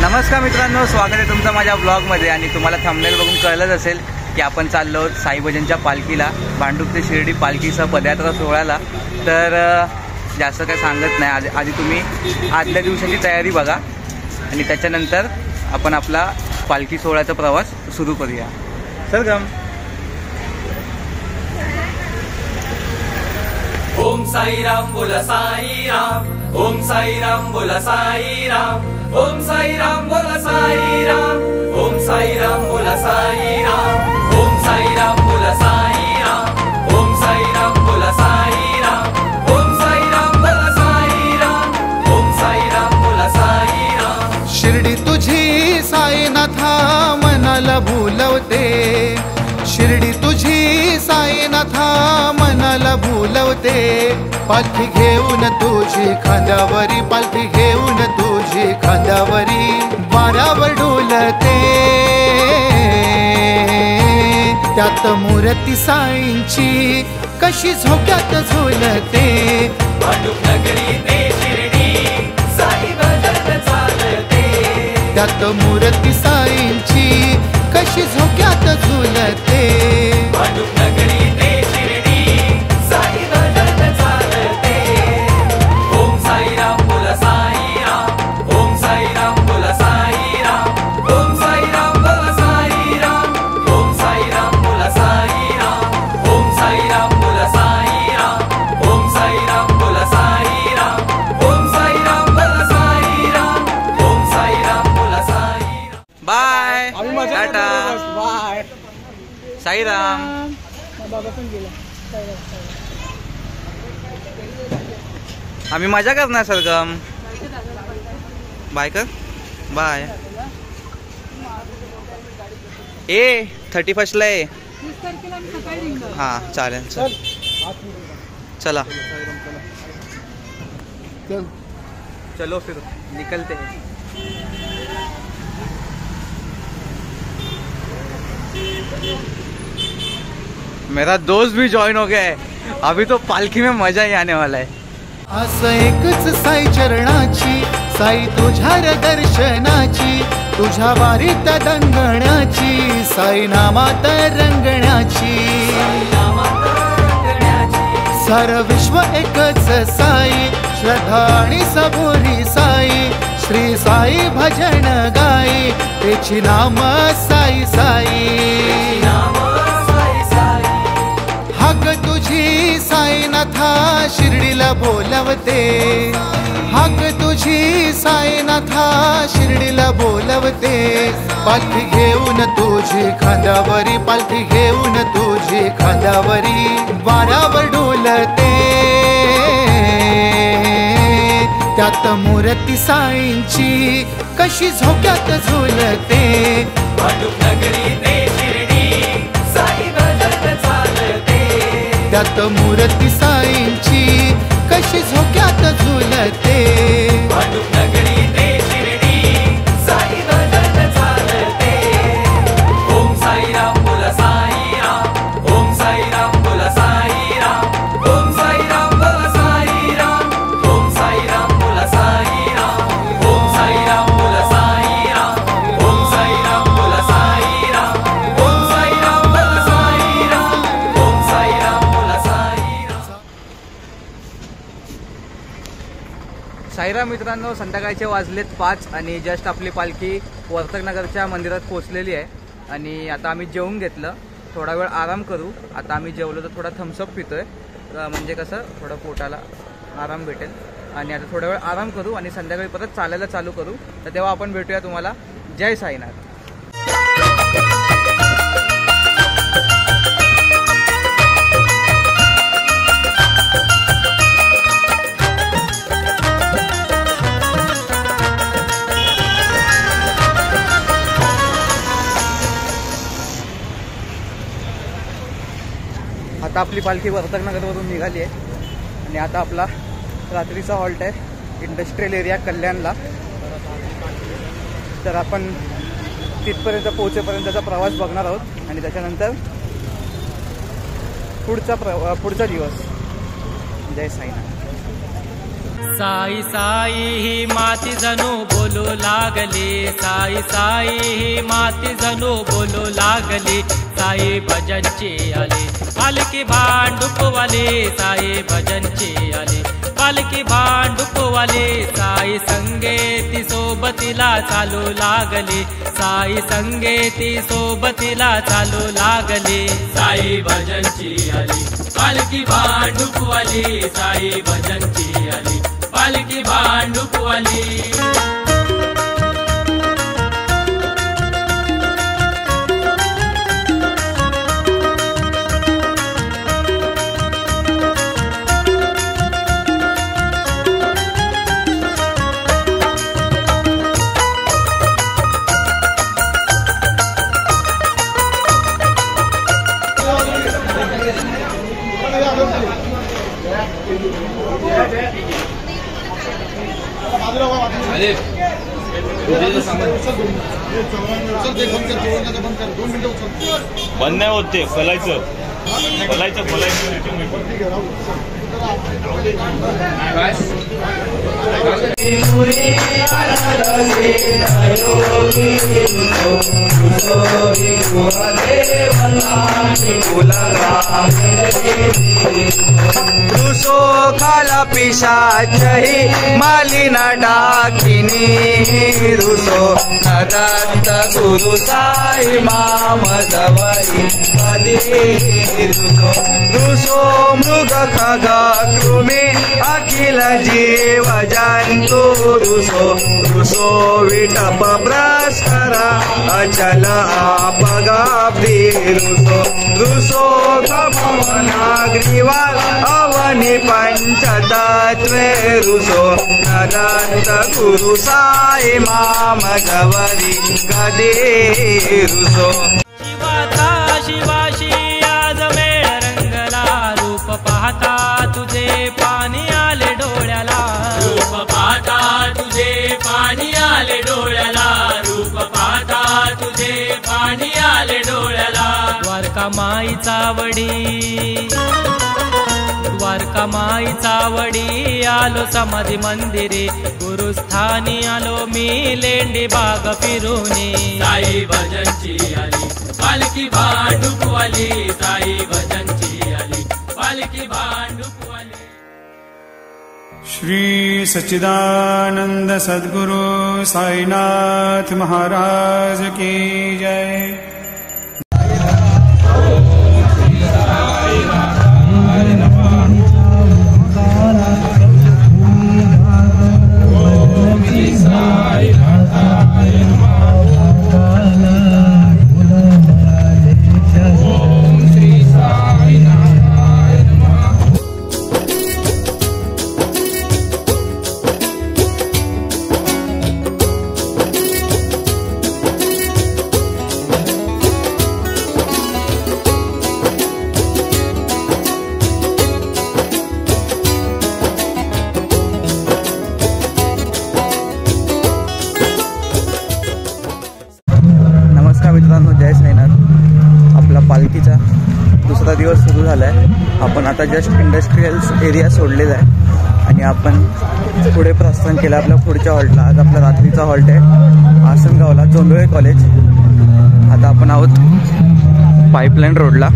नमस्कार मित्रांनो, स्वागत आहे तुमचं माझ्या ब्लॉगमध्ये। आणि तुम्हाला थंबनेल बघून कळलंच असेल की आपण चाललो आहोत साई भजनच्या पालखीला, भांडूप ते शिर्डी पालखीसह पदयात्रा सोहळ्याला। तर जास्त काय सांगत नाही, आधी तुम्ही आदल्या दिवसाची तयारी बघा आणि त्याच्यानंतर आपण आपला पालखी सोहळ्याचा प्रवास सुरू करूया। सरगम। ओम साई राम बोला साई राम, ओम साई राम बोला साई राम, ओम साई राम बोला साई राम, ओम साई राम बोला साई राम, ओम साई राम बोला साई राम, ओम साई राम बोला साई राम, ओम साई राम बोला साई राम, ओम साई राम बोला साई राम। शिर्डी तुझी साईनाथा मनाला भुलवते, शिर्डी तुझी साईनाथा मनाला भुलवते। पालखी घेऊन तुझी खांद्यावरी, पालखी घेऊन तुझी खांद्यावरी वाऱ्यावर डोलते। त्यात मूर्ती साईंची कशी झोक्यात झुलते। भांडूप नगरी ते शिर्डी साई भजन चालते। त्यात मूर्ती साईंची कशी झोक्यात झुलते। भांडूप नगरी ते शिर्डी साई भजन चालते। ओम साई राम बोला साई राम, ओम साई राम बोला साई राम, ओम साई राम बोला साई राम, ओम साई राम बोला साई राम, ओम साई राम बोला साई राम, ओम साई राम बोला साई राम, ओम साई राम बोला साई राम, ओम साई राम बोला Sai Ram. Bye tata, bye Sairam. Baba पण गेला। आम्ही मजा करणार सरगम। बाय कर, बाय। 31ला आहे। हां चालेल, चल चला, चलो फिर निकलते हैं। मेरा दोस्त भी ज्वाइन हो गया है, अभी तो पालखी में मजा ही आने वाला है। असं एकच साई चरणाची, साई तुझ्या दर्शनाची, तुझ्या वारीत दंगण्याची, साई नामात रंगण्याची। सारं विश्व एकच साई, श्रद्धा आणि सबुरी साई, श्री साई भजन गाई, त्याची नाम साई साई। हाक तुझी साईनाथा शिर्डीला बोलवते, हाक तुझी साईनाथा शिर्डीला बोलवते। पालखी घेऊन तुझी खांद्यावरी, पालखी घेऊन तुझी खांद्यावरी वाऱ्यावर डोलते। त्यात मूर्ती साईंची कशी झोक्यात झुलते। भांडूप नगरी ते शिर्डी साई भजन चालते। त्यात मूर्ती साईंची कशी झोक्यात झुलते। भांडूप नगरी ते शिर्डी साई भजन चालते। ओम साई राम बोला साई राम, ओम साई राम बोला साई राम, ओम साई राम बोला साई राम, ओम साई राम बोला साई राम, ओम साई राम बोला साई राम, ओम साई राम बोला साई राम, ओम साई राम बोला साई राम, ओम साई राम बोला साई राम। साईराम मित्रांनो, संध्याकाळचे वाजलेत 5 आणि जस्ट आपली पालखी वर्तकनगरच्या मंदिरात पोहोचलेली आहे। आणि आता आम्ही जेवून घेतलं, थोडा वेळ आराम करू। आता आम्ही जेवलो तर थोडा थम्सअप पितोय, म्हणजे कसं थोडं पोटाला आराम भेटेल। आणि आता थोडा वेळ आराम करू आणि संध्याकाळी परत चालायला चालू करू। तर तेव्हा आपण भेटूया तुम्हाला। जय साईनाथ। आता आपली पालखी वर्तकनगरवरून निघाली आहे आणि आता आपला रात्रीचा हॉल्ट आहे इंडस्ट्रियल एरिया कल्याणला। तर आपण तिथपर्यंत पोहोचेपर्यंतचा प्रवास बघणार आहोत आणि त्याच्यानंतर पुढचा दिवस। जय साईनाथ। साई साई ही माती जणू बोलू लागली, साई साई ही माती जणू बोलू लागली. साई भजनची आली पालखी भांडुपवाली, साई भजनची आली पालखी भांडुपवाली. साई संगेती सोबतीला चालू लागली, साई संगेती सोबतीला चालू लागली. साई भजनची आली पालखी भांडुपवाली, साई भजनची आली पालखी भांडुपवाली. बंद नाही होत ते फलायचं. रुसो खाला पिशाचही मालिना डाकिनी, रुसो नदत्त गुरु साई माम जवरी पदी. रुसो मृग खग कृमी अखिल जीव जंतु, रुसो विटप भ्रष्कर अचल अपगाब्दी. रुसो भवनाग्निवार अवनि पंचतत्वे, रुसो नदत्त गुरु साई माम गवरी गदे. रुसो शिवाचा शिवाशी आज मेळ रंगला, रूप पाहता तुझे पाणी आले डोळ्याला, रूप पाहता तुझे पाणी आले डोळ्याला, रूप पाहता तुझे पाणी आले डोळ्याला. द्वारका माईचा वडी, द्वारका माईचा वडी आलो समाधी मंदिरे, गुरुस्थानी आलो मी लेंडी बाग फिरूनी. साई भजनची आली पालखी भांडुपवाली, साई भजनची आली पालखी भांडुपवाली. श्री सच्चिदानंद सद्गुरु साईनाथ महाराज की जय. मित्रांनो, जय साईनाथ. आपला पालखीचा दुसरा दिवस सुरू झाला आहे. आपण आता जस्ट इंडस्ट्रीयल एरिया सोडलेला आहे आणि आपण पुढे प्रस्थान केलं आपल्या पुढच्या हॉल्टला. आज आपला रात्रीचा हॉल्ट आहे आसनगावला, जोंधळे कॉलेज. आता आपण आहोत पाईपलाईन रोडला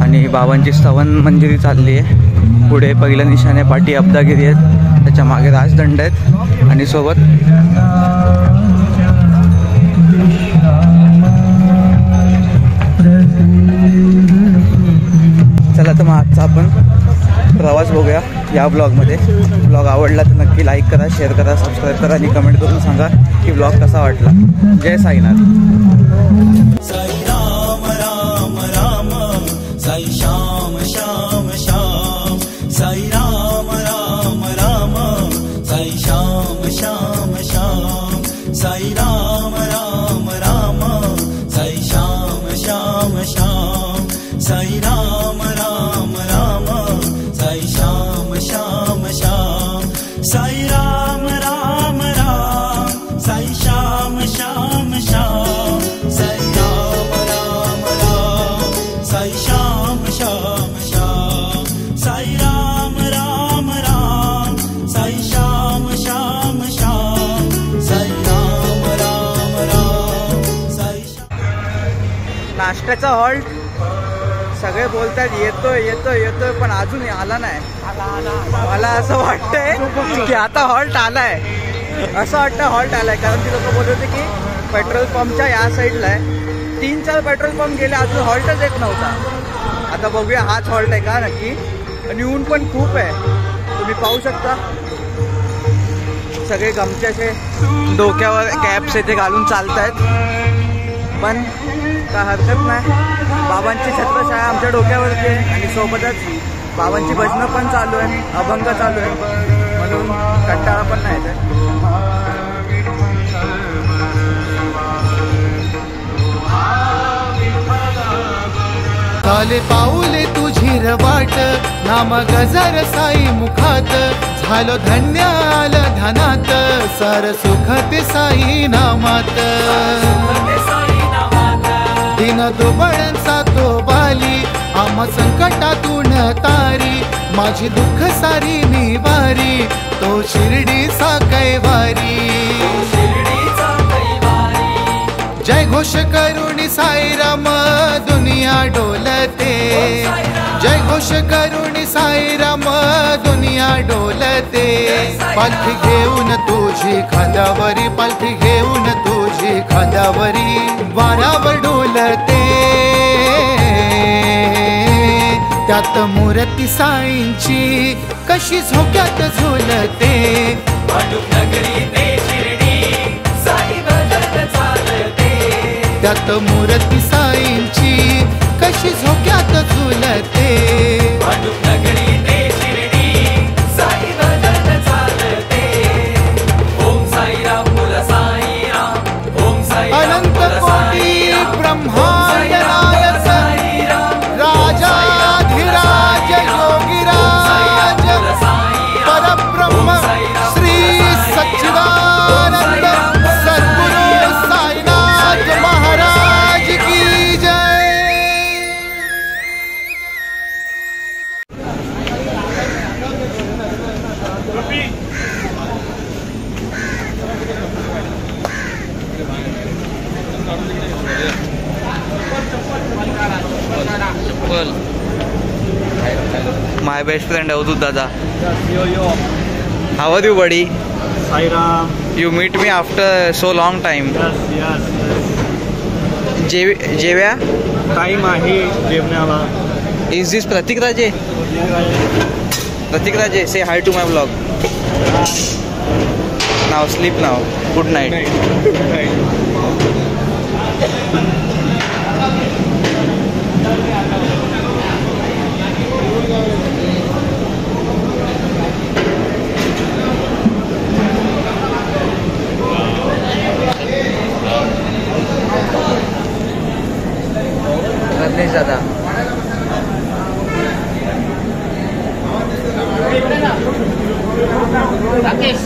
आणि बाबांची स्तवन मंजिरी चालली आहे. पुढे पहिलं निशाणे पाटी अब्दागिरी आहेत, त्याच्या मागे राजदंड आहेत आणि सोबत चला तर मग आजचा आपण प्रवास बघूया या ब्लॉगमध्ये. ब्लॉग आवडला तर नक्की लाईक करा, शेअर करा, सबस्क्राईब करा आणि कमेंट करून सांगा की ब्लॉग कसा वाटला. जय साईनाथ. साई राम राम राम, साई श्याम श्याम श्याम, साई राम राम राम, साई श्याम श्याम श्याम, साई राम राम राम, साई श्याम श्याम श्याम, साई राम राम राम, साई श्याम श्याम श्याम, साई राम राम राम, साई श्याम श्याम श्याम, साई राम राम राम, साई श्याम श्याम श्याम, साई राम राम राम, नाश्त्याचा हॉल्ट. सगळे बोलतात येतोय येतोय येतोय पण अजून आला नाही. मला असं वाटतंय की आता हॉल्ट आलाय. असं वाटतं हॉल्ट आलाय कारण ती लोक बोलत होते की पेट्रोल पंपच्या या साईडला आहे. 3-4 पेट्रोल पंप गेले अजून हॉल्टच येत नव्हता. आता बघूया हाच हॉल्ट आहे का नक्की. आणि ऊन पण खूप आहे तुम्ही पाहू शकता. सगळे गमचे असे डोक्यावर कॅप्स इथे घालून चालतायत पण काय हरकत नाही. बाबांची छत्रछाया आमच्या डोक्यावरती आहे आणि सोबतच बाबांची भजनं पण चालू आहे, अभंग चालू आहे म्हणून कंटाळा पण नाही येत. चाले पाऊले तुझी रवाट नाम गजर साई मुखात झालो धन्य आलं धनात सार सुख ते साई नामात. दिन दुबळांचा तो बाली आम्हा संकटातून तारी माझी दुःख सारी निवारी तो शिर्डीचा कैवारी. जय घोष करुणी साईराम दुनिया डोलते. जय घोष करुणी साईराम दुनिया डोलते. पालखी घेऊन तुझी खांद्यावरी पालखी घेऊन तुझी खांद्यावरी वाऱ्यावर डोलते. त्यात मूर्ती साईंची कशी झोक्यात झुलते. त्यात मूर्ती साईंची कशी झोक्यात झुलते. अनंत कोटी ब्रह्मांड नायक राजाधिराज योगीराज परब्रह्म श्री सच्चिदानंद सद्गुरु साईनाथ महाराज की जय. My best friend Avadut Dada. How are you, buddy? Sairam. You meet me after so long time. Yes. जेव्या Time आहे जेवणाला. Is this Pratik Raje? Pratik Raje, say hi to my vlog. Now sleep now. Good night. Ratnesh दादा. राकेश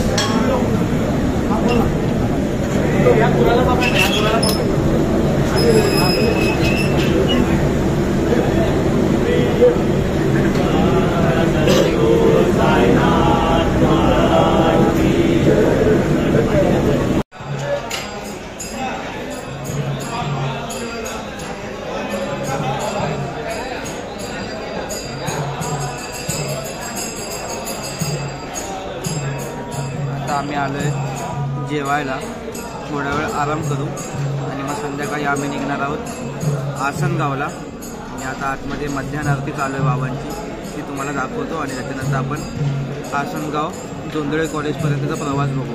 आता आम्ही आलोय जेवायला. थोडा वेळ आराम करू आणि मग संध्याकाळी आम्ही निघणार आहोत आसनगावला. आणि आता आतमध्ये मध्याह्न आरती चालू आहे बाबांची, ती तुम्हाला दाखवतो आणि त्याच्यानंतर आपण आसनगाव जोंधळे कॉलेजपर्यंतचा प्रवास बघू.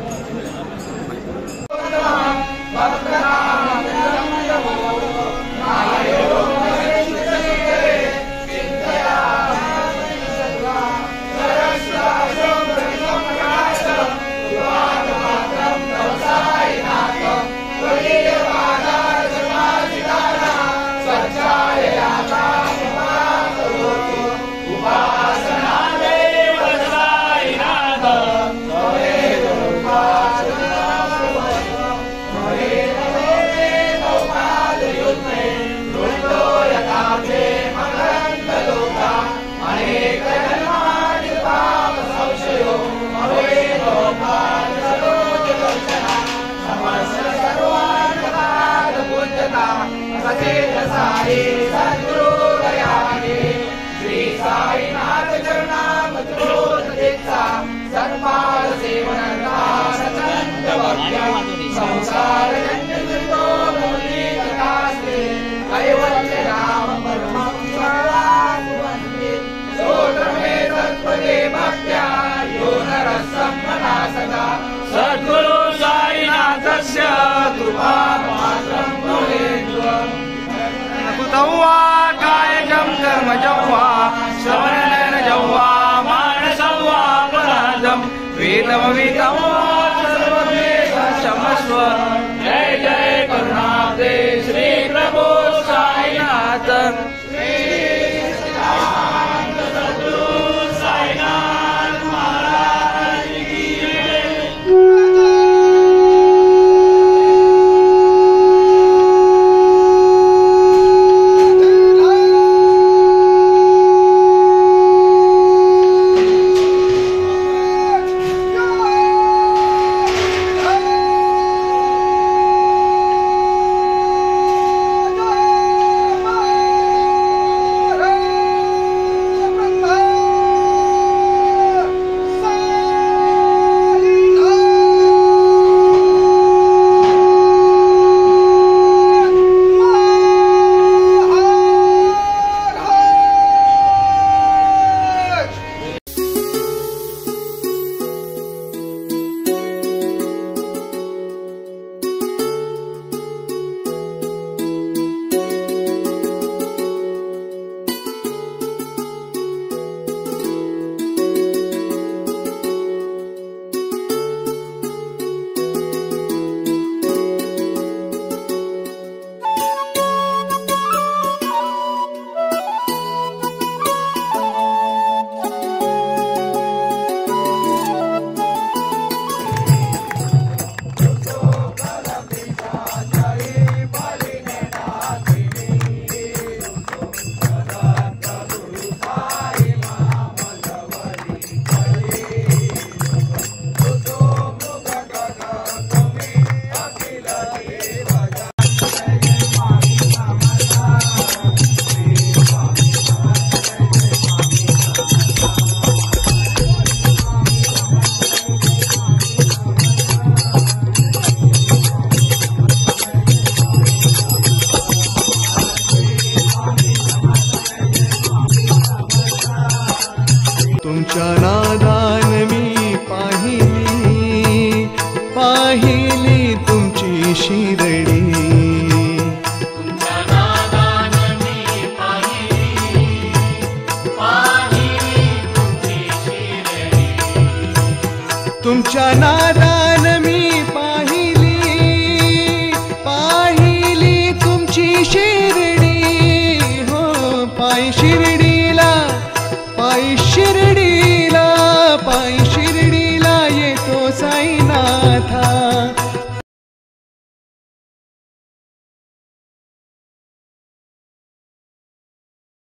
संसार जन्मतो मोही कथास्ते कैवल्य राम परमं स्वात्मन्ये स्तोत्रमे तत्पदे भक्त्या यो नरः सम्मना सदा सद्गुरु साईनाथस्य कृपामात्रं भवेद्वम् कृतं वा कायजं कर्मजं वा श्रवणनयनजं वा मानसं वा अपराधं वेदमवितं वा सर्वद्वेषं क्षमस्व जय जय करुणाब्धे श्री प्रभो साईनाथ तुमच्या नादान मी पाहिली तुमची शिरडी तुमच्या नादान मी पाहिली तुमची शिरडी हो पाय शिरडी